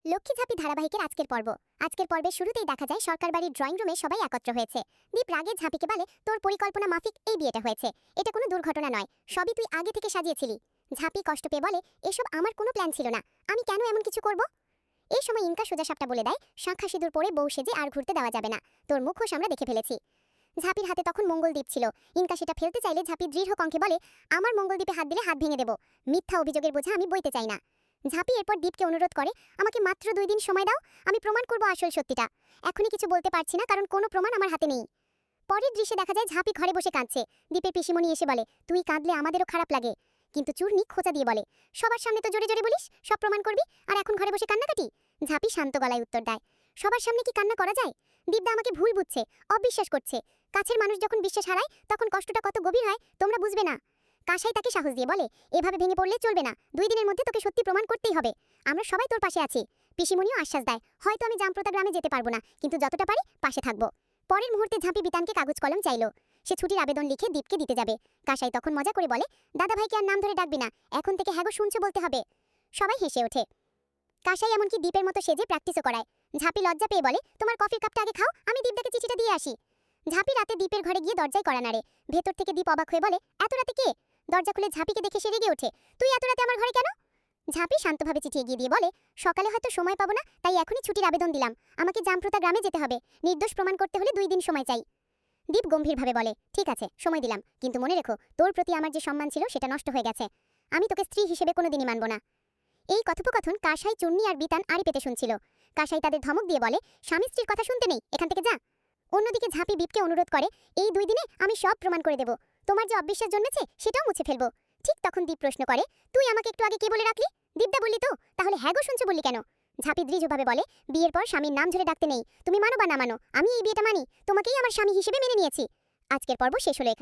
লক্ষ্মী ঝাঁপি ধারাবাহিকের আজকের পর্বের শুরুতেই দেখা যায় সরকার বাড়ির ড্রয়িং রুমে সবাই একত্র হয়েছে। দীপ রাগে ঝাঁপিকে বলে, তোর পরিকল্পনা মাফিক এই বিয়েটা হয়েছে, এটা কোনো দুর্ঘটনা নয়, সবই তুই আগে থেকে সাজিয়েছিলি। ঝাঁপি কষ্ট পেয়ে বলে, এসব আমার কোনো প্ল্যান ছিল না, আমি কেন এমন কিছু করব। এই সময় ইনকা সোজা সাপটা বলে দেয়, শাঁখা সিঁদুর পরে বউ সেজে আর ঘুরতে দেওয়া যাবে না, তোর মুখোশ আমরা দেখে ফেলেছি। ঝাঁপির হাতে তখন মঙ্গলদ্বীপ ছিল। ইনকা সেটা ফেলতে চাইলে ঝাঁপি দৃঢ় কণ্ঠে বলে, আমার মঙ্গলদ্বীপে হাত দিলে হাত ভেঙে দেব, মিথ্যা অভিযোগের বোঝা আমি বইতে চাই না। ঝাঁপি এরপর দীপকে অনুরোধ করে, আমাকে মাত্র 2 দিন সময় দাও, আমি প্রমাণ করব আসল সত্যিটা। এখনই কিছু বলতে পারছি না, কারণ কোনো প্রমাণ আমার হাতে নেই। পরের দৃশ্যে দেখা যায় ঝাঁপি ঘরে বসে কাঁদছে। দীপের পিসিমণি এসে বলে, তুই কাঁদলে আমাদেরও খারাপ লাগে। কিন্তু চূর্ণী খোঁচা দিয়ে বলে, সবার সামনে তো জোরে জোরে বলিস সব প্রমাণ করবি, আর এখন ঘরে বসে কান্নাকাটি। ঝাঁপি শান্ত গলায় উত্তর দেয়, সবার সামনে কি কান্না করা যায়? দীপদা আমাকে ভুল বুঝছে, অবিশ্বাস করছে। কাছের মানুষ যখন বিশ্বাস হারায় তখন কষ্টটা কত গভীর হয় তোমরা বুঝবে না। কাসাই তাকে সাহস দিয়ে বলে, এভাবে ভেঙে পড়লে চলবে না, 2 দিনের মধ্যে তোকে সত্যি প্রমাণ করতেই হবে, আমরা সবাই তোর পাশে আছি। পিসিমণিও আশ্বাস দেয়, হয়তো আমি জামপ্রতা গ্রামে যেতে পারবো না, কিন্তু যতটা পারি পাশে থাকবো। পরের মুহূর্তে ঝাঁপি বিতানকে কাগজ কলম চাইলো, সে ছুটির আবেদন লিখে দীপকে দিতে যাবে। কাসাই তখন মজা করে বলে, দাদা ভাইকে আর নাম ধরে ডাকবি না, এখন থেকে হ্যাগো শুনছো বলতে হবে। সবাই হেসে ওঠে। কাসাই এমনকি দীপের মতো সেজে প্র্যাকটিসও করায়। ঝাঁপি লজ্জা পেয়ে বলে, তোমার কফির কাপটা আগে খাও, আমি দীপদাকে চিঠিটা দিয়ে আসি। ঝাঁপি রাতে দীপের ঘরে গিয়ে দরজায় কড়া নাড়ে। ভেতর থেকে দীপ অবাক হয়ে বলে, এত রাতে কে? দরজা খুলে ঝাঁপিকে দেখে সে রেগে ওঠে, তুই এত রাতে আমার ঘরে কেন? ঝাঁপি শান্তভাবে চিঠি এগিয়ে দিয়ে বলে, সকালে হয়তো সময় পাবো না, তাই এখনই ছুটির আবেদন দিলাম, আমাকে জামপ্রতা গ্রামে যেতে হবে, নির্দোষ প্রমাণ করতে হলে 2 দিন সময় চাই। দীপ গম্ভীরভাবে বলে, ঠিক আছে সময় দিলাম, কিন্তু মনে রেখো তোর প্রতি আমার যে সম্মান ছিল সেটা নষ্ট হয়ে গেছে, আমি তোকে স্ত্রী হিসেবে কোনোদিনই মানব না। এই কথোপকথন কাসাই, চুন্নি আর বিতান আড়ি পেতে শুনছিল। কাসাই তাদের ধমক দিয়ে বলে, স্বামী স্ত্রীর কথা শুনতে নেই, এখান থেকে যা। অন্যদিকে ঝাঁপি দীপকে অনুরোধ করে, এই 2 দিনে আমি সব প্রমাণ করে দেব, তোমার যে অবিশ্বাস জন্মেছে সেটাও মুছে ফেলবো। ঠিক তখন দীপ প্রশ্ন করে, তুই আমাকে একটু আগে কে বলে রাখলি? দীপদা বললি তো, তাহলে হ্যাগো শুনছো বললি কেন? ঝাঁপি দৃঢ়ভাবে বলে, বিয়ের পর স্বামীর নাম ধরে ডাকতে নেই, তুমি মানো বা না মানো আমি এই বিয়েটা মানি, তোমাকেই আমার স্বামী হিসেবে মেনে নিয়েছি। আজকের পর্ব শেষ হলো এখানে।